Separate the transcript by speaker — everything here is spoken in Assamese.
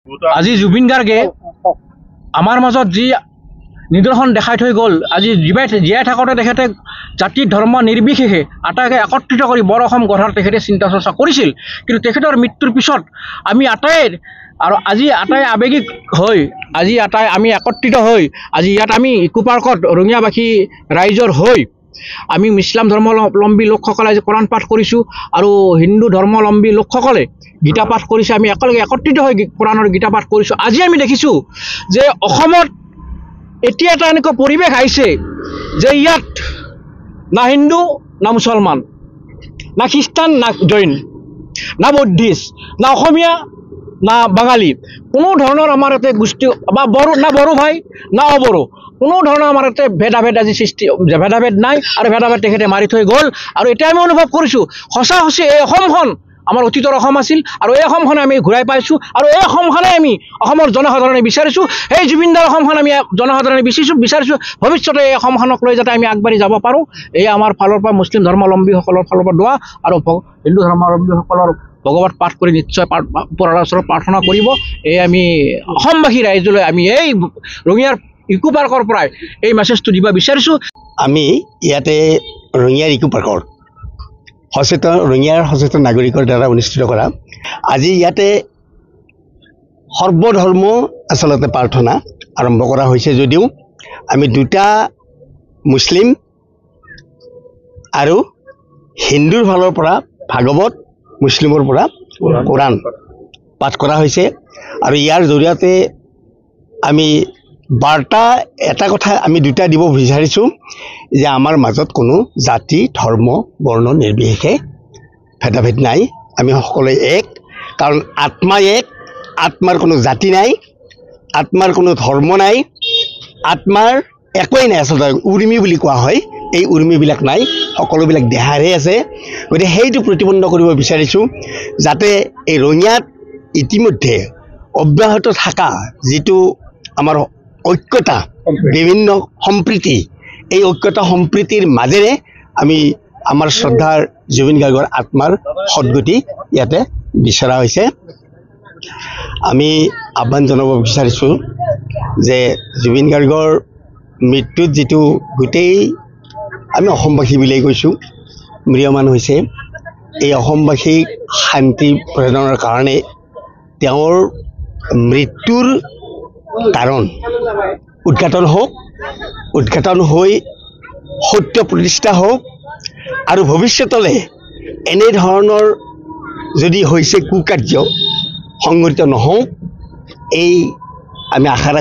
Speaker 1: আজি জুবিন গাৰ্গে আমাৰ মাজত যি নিদৰ্শন দেখাই থৈ গ'ল, আজি জীয়াই থাকোঁতে তেখেতে জাতি ধৰ্ম নিৰ্বিশেষে আটাইকে একত্ৰিত কৰি বৰ অসম গঢ়াৰ তেখেতে চিন্তা চৰ্চা কৰিছিল। কিন্তু তেখেতৰ মৃত্যুৰ পিছত আমি আজি আটাই আৱেগিক হৈ আজি আমি একত্ৰিত হৈ আজি ইয়াত আমি ইকো পাৰ্কত ৰঙিয়াবাসী ৰাইজৰ হৈ আমি ইছলাম ধৰ্মাৱলম্বী লোকসকলে আজি কোৰাণ পাঠ কৰিছোঁ আৰু হিন্দু ধৰ্মাৱলম্বী লোকসকলে গীতা পাঠ কৰিছে। আমি একেলগে একত্ৰিত হৈ কোৰাণৰ গীতা পাঠ কৰিছোঁ। আজি আমি দেখিছোঁ যে অসমত এতিয়া এটা এনেকুৱা পৰিৱেশ আহিছে যে ইয়াত না হিন্দু না মুছলমান, না খ্ৰীষ্টান না জৈন, না বৌদ্ধিষ্ট, না অসমীয়া না বাঙালী, কোনো ধৰণৰ আমাৰ ইয়াতে গোষ্ঠী বা বড়ো ভাই না অবড়ো, কোনো ধৰণৰ আমাৰ ইয়াতে ভেদাভেদ আজি ভেদাভেদ নাই আৰু ভেদাভেদ তেখেতে মাৰি থৈ গ'ল। আৰু এতিয়া আমি অনুভৱ কৰিছোঁ সঁচা এই অসমখন আমাৰ অতীতৰ অসম আছিল আৰু এই অসমখনে আমি ঘূৰাই পাইছোঁ আৰু এই অসমখনে আমি অসমৰ জনসাধাৰণে বিচাৰিছোঁ। সেই জুবিনদাৰ অসমখন আমি জনসাধাৰণে বিচাৰিছোঁ ভৱিষ্যতে এই অসমখনক লৈ যাতে আমি আগবাঢ়ি যাব পাৰোঁ। এই আমাৰ ফালৰ পৰা মুছলিম ধৰ্মাৱলম্বীসকলৰ ফালৰ পৰা দোৱা আৰু হিন্দু ধৰ্মাৱলম্বীসকলৰ ভগৱত পাঠ কৰি নিশ্চয় ওপৰৰ ওচৰত প্ৰাৰ্থনা কৰিব। এই আমি অসমবাসী ৰাইজলৈ আমি এই ৰঙিয়াৰ ইকো পাৰ্কৰ পৰাই এই মেছেজটো দিব বিচাৰিছোঁ।
Speaker 2: আমি ইয়াতে ৰঙিয়াৰ ইকো পাৰ্কৰ ৰঙিয়াৰ সচেতন নাগৰিকৰ দ্বাৰা অনুষ্ঠিত কৰা আজি ইয়াতে সৰ্বধৰ্ম আচলতে প্ৰাৰ্থনা আৰম্ভ কৰা হৈছে যদিও আমি দুটা মুছলিম আৰু হিন্দুৰ ফালৰ পৰা ভাগৱত, মুছলিমৰ পৰা কোৰাণ পাঠ কৰা হৈছে। আৰু ইয়াৰ জৰিয়তে আমি বাৰ্তা এটা কথা আমি দুটা দিব বিচাৰিছোঁ যে আমাৰ মাজত কোনো জাতি ধৰ্ম বৰ্ণ নিৰ্বিশেষে ভেদাভেদ নাই, আমি সকলোৱে এক। কাৰণ আত্মা এক, আত্মাৰ কোনো জাতি নাই, আত্মাৰ কোনো ধৰ্ম নাই, আত্মাৰ একোৱেই নাই। আচলতে উৰ্মি বুলি কোৱা হয়, এই উৰ্মিবিলাক নাই, সকলোবিলাক দেহাৰে আছে। গতিকে সেইটো প্ৰতিবন্ধ কৰিব বিচাৰিছোঁ যাতে এই ৰঙিয়াত ইতিমধ্যে অব্যাহত থকা যিটো আমাৰ ঐক্যতা, বিভিন্ন সম্প্ৰীতি, এই ঐক্যতা সম্প্ৰীতিৰ মাজেৰে আমি আমাৰ শ্ৰদ্ধাৰ জুবিন গাৰ্গৰ আত্মাৰ সদগতি ইয়াতে বিচৰা হৈছে। আমি আহ্বান জনাব বিচাৰিছোঁ যে জুবিন গাৰ্গৰ মৃত্যুত যিটো গোটেই আমি অসমবাসী বুলিয়েই কৈছোঁ ম্ৰিয়মান হৈছে, এই অসমবাসীক শান্তি প্ৰদানৰ কাৰণে তেওঁৰ মৃত্যুৰ কাৰণ উদঘাটন হৈ সত্য প্ৰতিষ্ঠা হওক আৰু ভৱিষ্যতলৈ এনেধৰণৰ যদি হৈছে কুকাৰ্য সংঘটিত নহওক, এই আমি আশা ৰাখি